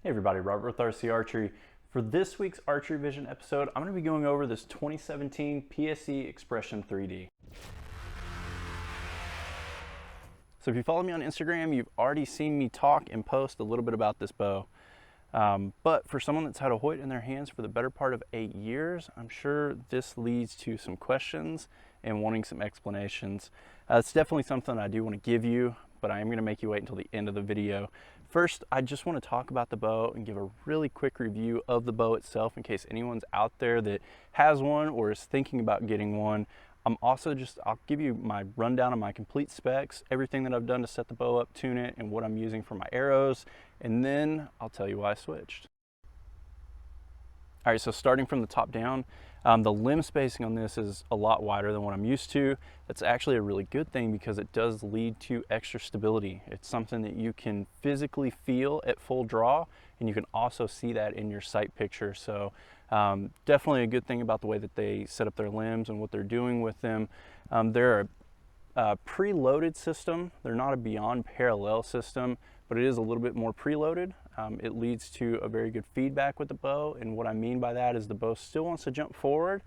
Hey everybody, Robert with RC Archery. For this week's Archery Vision episode, I'm going to be going over this 2017 PSE Xpression 3D. So if you follow me on Instagram, you've already seen me talk and post a little bit about this bow. But for someone that's had a Hoyt in their hands for the better part of 8 years, I'm sure this leads to some questions and wanting some explanations. It's definitely something I do want to give you, but I am going to make you wait until the end of the video. First, I just want to talk about the bow and give a really quick review of the bow itself in case anyone's out there that has one or is thinking about getting one. I'll give you my rundown of my complete specs, everything that I've done to set the bow up, tune it, and what I'm using for my arrows, and then I'll tell you why I switched. All right, so starting from the top down, the limb spacing on this is a lot wider than what I'm used to. That's actually a really good thing because it does lead to extra stability. It's something that you can physically feel at full draw, and you can also see that in your sight picture. So definitely a good thing about the way that they set up their limbs and what they're doing with them. They're a preloaded system. They're not a beyond parallel system, but it is a little bit more preloaded. It leads to a very good feedback with the bow, and what I mean by that is the bow still wants to jump forward,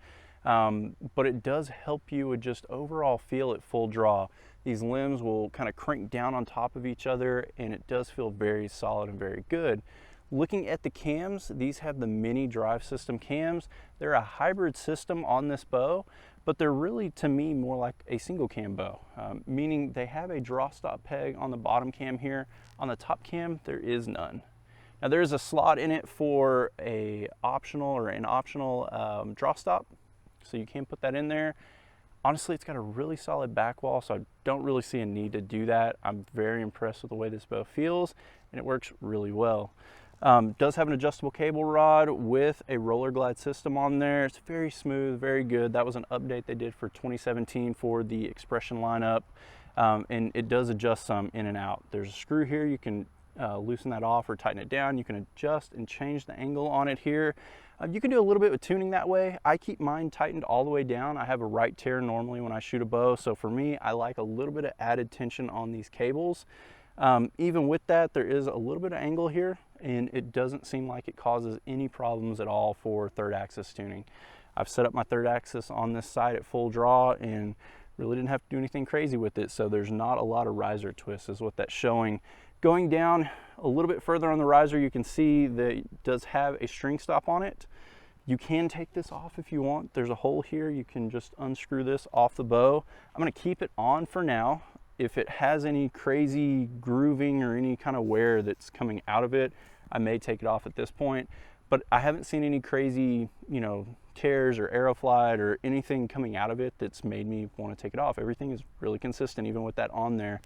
but it does help you with just overall feel at full draw. These limbs will kind of crank down on top of each other, and it does feel very solid and very good. Looking at the cams, these have the mini drive system cams. They're a hybrid system on this bow, but they're really, to me, more like a single cam bow, meaning they have a draw stop peg on the bottom cam here. On the top cam, there is none. Now there is a slot in it for an optional draw stop, so you can put that in there. Honestly, it's got a really solid back wall, so I don't really see a need to do that. I'm very impressed with the way this bow feels, and it works really well. Does have an adjustable cable rod with a roller glide system on there. It's very smooth, very good. That was an update they did for 2017 for the Xpression lineup, and it does adjust some in and out. There's a screw here. You can loosen that off or tighten it down. You can adjust and change the angle on it here. You can do a little bit with tuning that way. I keep mine tightened all the way down. I have a right tear normally when I shoot a bow, so for me, I like a little bit of added tension on these cables. Even with that, there is a little bit of angle here, and it doesn't seem like it causes any problems at all for third axis tuning. I've set up my third axis on this side at full draw and really didn't have to do anything crazy with it, so there's not a lot of riser twists is what that's showing. Going down a little bit further on the riser, you can see that it does have a string stop on it. You can take this off if you want. There's a hole here. You can just unscrew this off the bow. I'm going to keep it on for now. If it has any crazy grooving or any kind of wear that's coming out of it, I may take it off at this point. But I haven't seen any crazy, tears or arrow flight or anything coming out of it that's made me want to take it off. Everything is really consistent, even with that on there.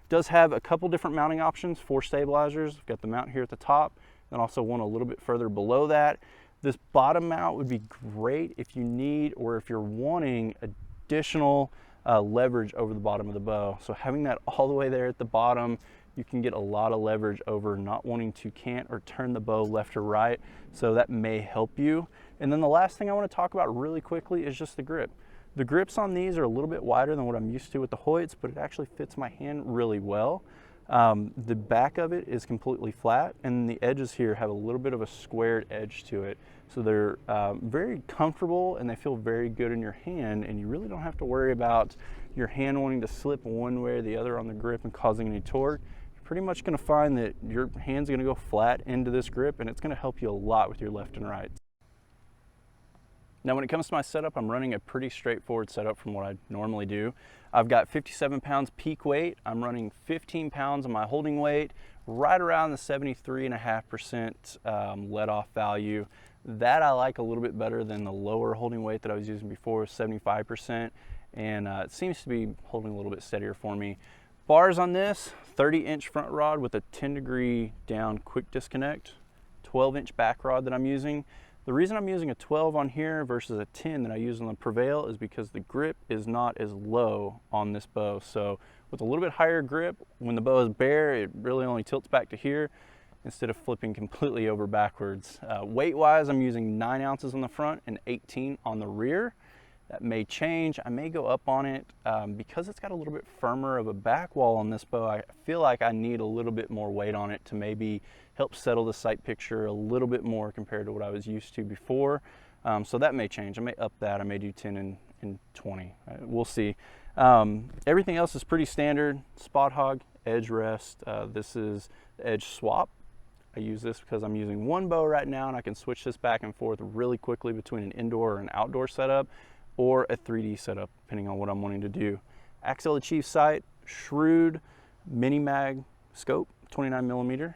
Does have a couple different mounting options for stabilizers. I've got the mount here at the top, and also one a little bit further below that. This bottom mount would be great if you need or if you're wanting additional leverage over the bottom of the bow. So having that all the way there at the bottom, you can get a lot of leverage over not wanting to cant or turn the bow left or right. So that may help you. And then the last thing I want to talk about really quickly is just the grip. The grips on these are a little bit wider than what I'm used to with the Hoyts, but it actually fits my hand really well. The back of it is completely flat, and the edges here have a little bit of a squared edge to it. So they're very comfortable, and they feel very good in your hand, and you really don't have to worry about your hand wanting to slip one way or the other on the grip and causing any torque. You're pretty much going to find that your hand's going to go flat into this grip, and it's going to help you a lot with your left and right. Now when it comes to my setup, I'm running a pretty straightforward setup from what I normally do. I've got 57 pounds peak weight. I'm running 15 pounds of my holding weight, right around the 73.5% let off value. That I like a little bit better than the lower holding weight that I was using before, 75%, and it seems to be holding a little bit steadier for me. Bars on this, 30-inch front rod with a 10-degree down quick disconnect, 12-inch back rod that I'm using. The reason I'm using a 12 on here versus a 10 that I use on the Prevail is because the grip is not as low on this bow. So with a little bit higher grip, when the bow is bare, it really only tilts back to here instead of flipping completely over backwards. Weight-wise, I'm using 9 ounces on the front and 18 on the rear. That may change. I may go up on it because it's got a little bit firmer of a back wall on this bow. I feel like I need a little bit more weight on it to maybe help settle the sight picture a little bit more compared to what I was used to before. So that may change. I may up that. I may do 10 and 20. We'll see. Everything else is pretty standard. Spot hog, edge rest. This is the edge swap. I use this because I'm using one bow right now and I can switch this back and forth really quickly between an indoor or an outdoor setup or a 3D setup, depending on what I'm wanting to do. Axel Achieve sight, shrewd, mini mag scope, 29 millimeter.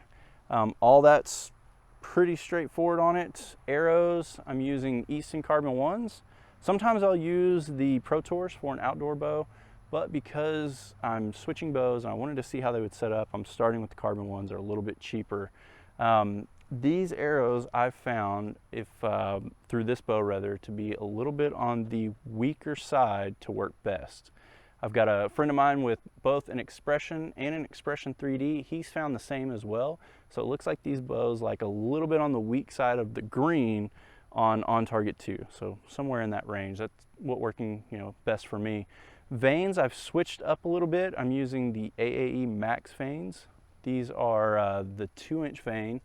All that's pretty straightforward on it. Arrows, I'm using Easton Carbon 1s. Sometimes I'll use the Pro Tours for an outdoor bow, but because I'm switching bows and I wanted to see how they would set up, I'm starting with the Carbon 1s. They're a little bit cheaper. These arrows I've found, through this bow rather, to be a little bit on the weaker side to work best. I've got a friend of mine with both an Xpression and an Xpression 3D. He's found the same as well. So it looks like these bows like a little bit on the weak side of the green on target 2. So somewhere in that range. That's what working, best for me. Vanes, I've switched up a little bit. I'm using the AAE Max vanes. These are the 2-inch vane.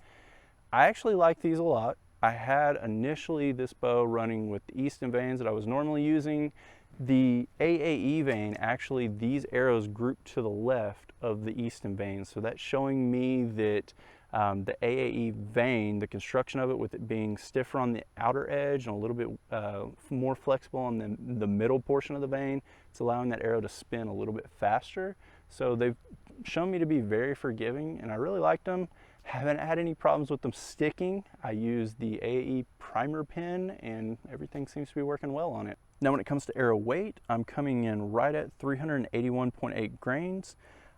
I actually like these a lot. I had initially this bow running with the Easton vanes that I was normally using. The AAE vane, actually these arrows group to the left of the Easton vanes. So that's showing me that the AAE vane, the construction of it with it being stiffer on the outer edge and a little bit more flexible on the middle portion of the vane, it's allowing that arrow to spin a little bit faster. So they've shown me to be very forgiving and I really liked them. Haven't had any problems with them sticking. I use the AAE primer pin and everything seems to be working well on it. Now when it comes to arrow weight, I'm coming in right at 381.8 grains.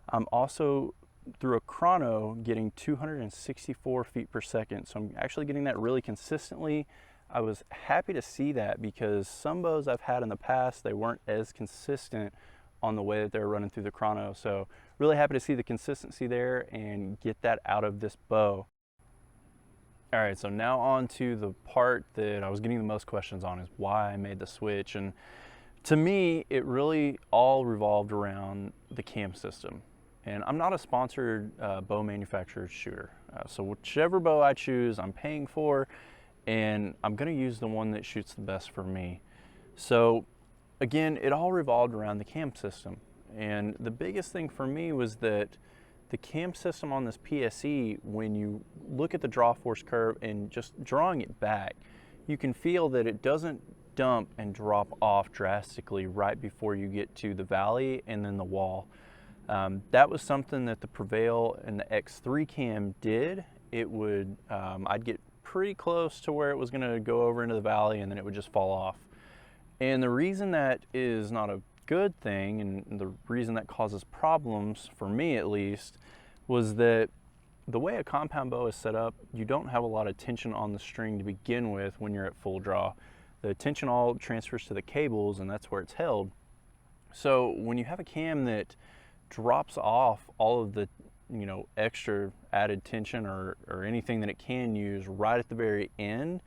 I'm also through a chrono getting 264 feet per second. So I'm actually getting that really consistently. I was happy to see that because some bows I've had in the past, they weren't as consistent on the way that they're running through the chrono. So really happy to see the consistency there and get that out of this bow. All right, so now on to the part that I was getting the most questions on is why I made the switch. And to me, it really all revolved around the cam system. And I'm not a sponsored bow manufacturer shooter. So whichever bow I choose, I'm paying for, and I'm gonna use the one that shoots the best for me. So again, it all revolved around the cam system. And the biggest thing for me was that the cam system on this PSE, when you look at the draw force curve and just drawing it back, you can feel that it doesn't dump and drop off drastically right before you get to the valley and then the wall. That was something that the Prevail and the X3 cam did. It would, I'd get pretty close to where it was gonna go over into the valley and then it would just fall off. And the reason that is not a good thing, and the reason that causes problems, for me at least, was that the way a compound bow is set up, you don't have a lot of tension on the string to begin with when you're at full draw. The tension all transfers to the cables and that's where it's held. So when you have a cam that drops off all of the extra added tension or anything that it can use right at the very end,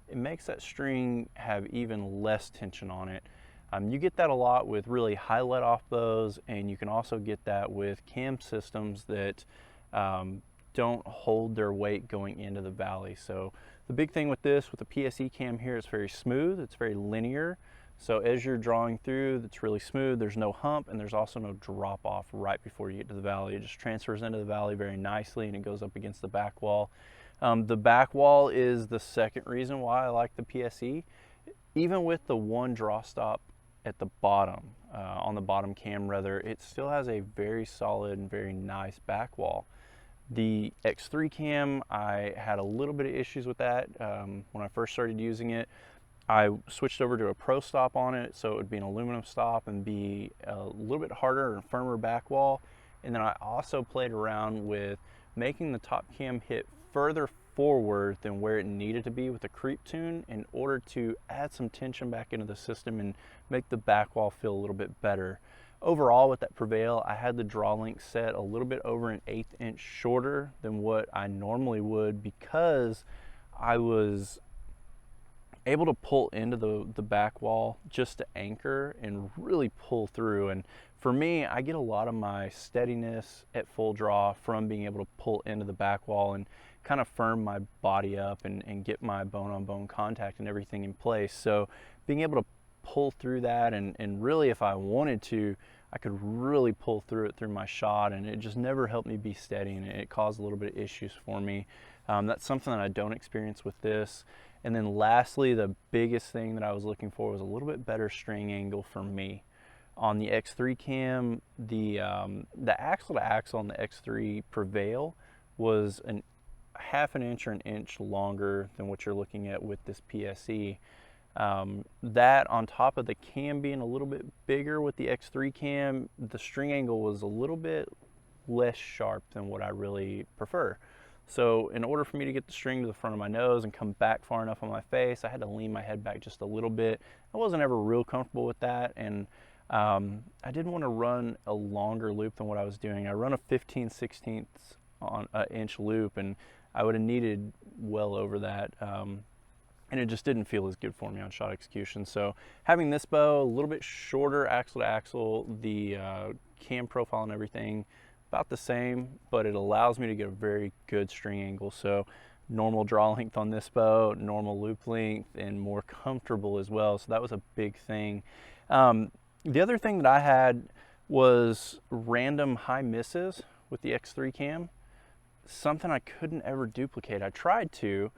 it makes that string have even less tension on it. You get that a lot with really high let-off bows, and you can also get that with cam systems that don't hold their weight going into the valley. So the big thing with this, with the PSE cam here, it's very smooth, it's very linear. So as you're drawing through, it's really smooth, there's no hump, and there's also no drop off right before you get to the valley. It just transfers into the valley very nicely and it goes up against the back wall. The back wall is the second reason why I like the PSE. Even with the one draw stop at the bottom, on the bottom cam rather, it still has a very solid and very nice back wall. The X3 cam, I had a little bit of issues with that when I first started using it. I switched over to a Pro stop on it, so it would be an aluminum stop and be a little bit harder and firmer back wall. And then I also played around with making the top cam hit further forward than where it needed to be with the creep tune in order to add some tension back into the system and make the back wall feel a little bit better. Overall with that Prevail, I had the draw length set a little bit over an 1/8 inch shorter than what I normally would because I was able to pull into the back wall just to anchor and really pull through. And for me, I get a lot of my steadiness at full draw from being able to pull into the back wall and kind of firm my body up and get my bone-on-bone contact and everything in place. So being able to pull through that, and really, if I wanted to, I could really pull through it through my shot, and it just never helped me be steady, and it caused a little bit of issues for me. That's something that I don't experience with this. And then lastly, the biggest thing that I was looking for was a little bit better string angle for me. On the X3 cam, the axle to axle on the X3 Prevail was half an inch or an inch longer than what you're looking at with this PSE. That on top of the cam being a little bit bigger with the X3 cam, the string angle was a little bit less sharp than what I really prefer. So in order for me to get the string to the front of my nose and come back far enough on my face, I had to lean my head back just a little bit. I wasn't ever real comfortable with that, and I didn't want to run a longer loop than what I was doing. I run a 15/16 on an inch loop, and I would have needed well over that. And it just didn't feel as good for me on shot execution. So having this bow, a little bit shorter axle to axle, the cam profile and everything, about the same, but it allows me to get a very good string angle. So normal draw length on this bow, normal loop length, and more comfortable as well. So that was a big thing. The other thing that I had was random high misses with the X3 cam. Something I couldn't ever duplicate. I tried to,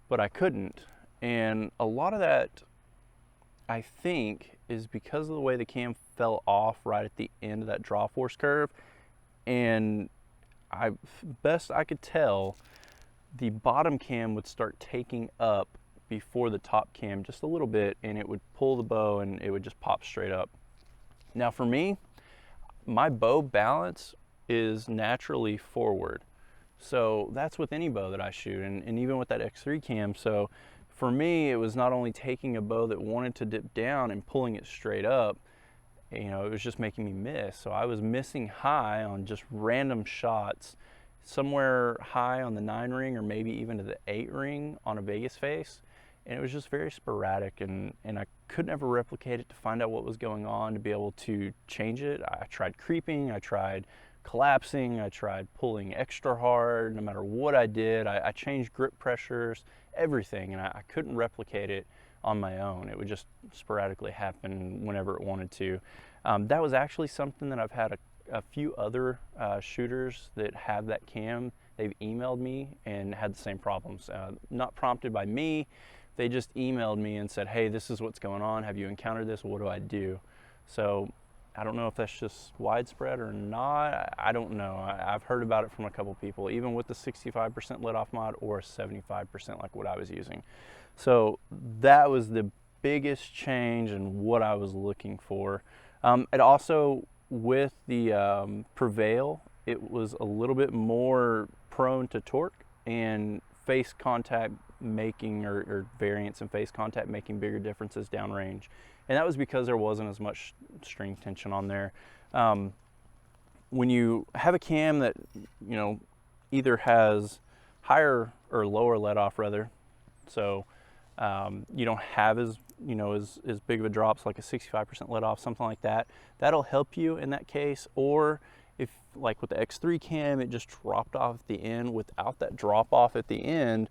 but I couldn't. And a lot of that, I think, is because of the way the cam fell off right at the end of that draw force curve. And best I could tell, the bottom cam would start taking up before the top cam just a little bit, and it would pull the bow and it would just pop straight up. Now for me, my bow balance is naturally forward. So that's with any bow that I shoot, and even with that X3 cam. So for me, it was not only taking a bow that wanted to dip down and pulling it straight up, you know, it was just making me miss. So I was missing high on just random shots, somewhere high on the 9 ring or maybe even to the 8 ring on a Vegas face. And it was just very sporadic, and I could never replicate it to find out what was going on to be able to change it. I tried creeping, I tried collapsing, I tried pulling extra hard. No matter what I did, I changed grip pressures, everything, and I couldn't replicate it on my own. It would just sporadically happen whenever it wanted to. That was actually something that I've had a few other shooters that have that cam. They've emailed me and had the same problems. Not prompted by me, they just emailed me and said, hey, this is what's going on. Have you encountered this? What do I do? So I don't know if that's just widespread or not. I don't know. I've heard about it from a couple people, even with the 65% let off mod or 75% like what I was using. So that was the biggest change in what I was looking for. It also, with the Prevail, it was a little bit more prone to torque and face contact making, or variance in face contact making bigger differences downrange. And that was because there wasn't as much string tension on there. When you have a cam that, you know, either has higher or lower let off rather, so you don't have as big of a drops, like a 65% let off, something like that, that'll help you in that case. Or if, like with the X3 cam, it just dropped off at the end without that drop off at the end,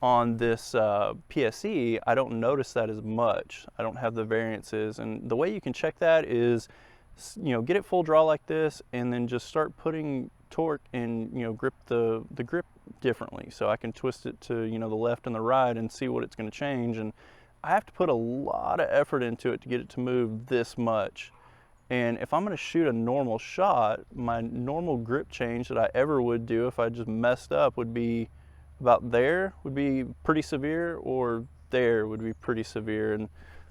on this PSE, I don't notice that as much. I don't have the variances. And the way you can check that is, you know, get it full draw like this, and then just start putting torque and, you know, grip the grip differently. So I can twist it to, you know, the left and the right and see what it's going to change. And I have to put a lot of effort into it to get it to move this much. And if I'm going to shoot a normal shot, my normal grip change that I ever would do if I just messed up would be about there, would be pretty severe, or there would be pretty severe, and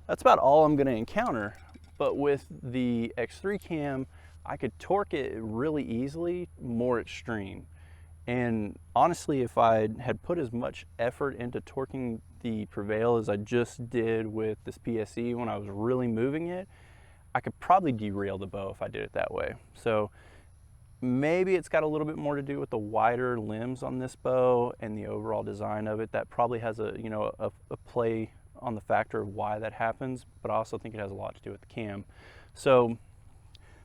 that's about all I'm going to encounter. But with the X3 cam, I could torque it really easily, more extreme. And honestly, if I had put as much effort into torquing the Prevail as I just did with this PSE when I was really moving it, I could probably derail the bow if I did it that way. So maybe it's got a little bit more to do with the wider limbs on this bow and the overall design of it. That probably has a play on the factor of why that happens, but I also think it has a lot to do with the cam. So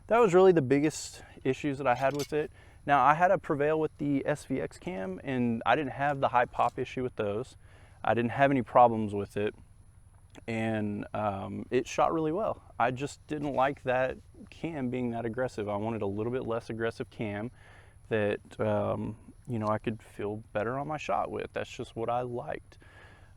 that was really the biggest issues that I had with it. Now, I had a Prevail with the SVX cam, and I didn't have the high pop issue with those. I didn't have any problems with it, and it shot really well. I just didn't like that cam being that aggressive. I wanted a little bit less aggressive cam that you know, I could feel better on my shot with. That's just what I liked.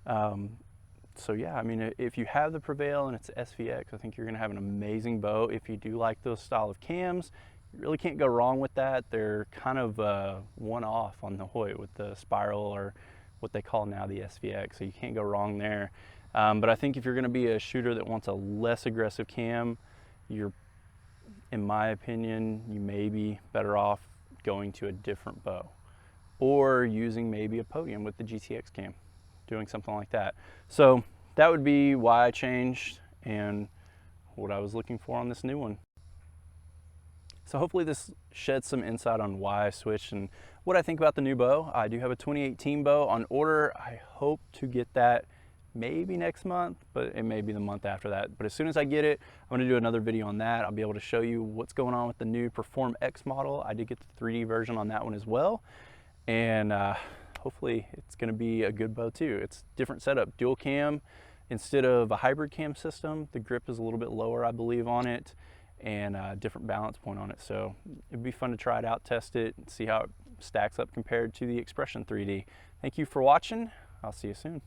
So yeah, I mean, if you have the Prevail and it's SVX, I think you're gonna have an amazing bow. If you do like those style of cams, you really can't go wrong with that. They're kind of one-off on the Hoyt with the spiral, or what they call now the SVX, so you can't go wrong there. But I think if you're gonna be a shooter that wants a less aggressive cam, you're, in my opinion, you may be better off going to a different bow, or using maybe a Podium with the GTX cam, doing something like that. So that would be why I changed and what I was looking for on this new one. So hopefully this sheds some insight on why I switched and what I think about the new bow. I do have a 2018 bow on order. I hope to get that maybe next month, but it may be the month after that. But as soon as I get it, I'm gonna do another video on that. I'll be able to show you what's going on with the new Perform X model. I did get the 3D version on that one as well. And hopefully it's gonna be a good bow too. It's different setup, dual cam instead of a hybrid cam system. The grip is a little bit lower, I believe, on it, and a different balance point on it. So it'd be fun to try it out, test it, and see how it stacks up compared to the Xpression 3D. Thank you for watching. I'll see you soon.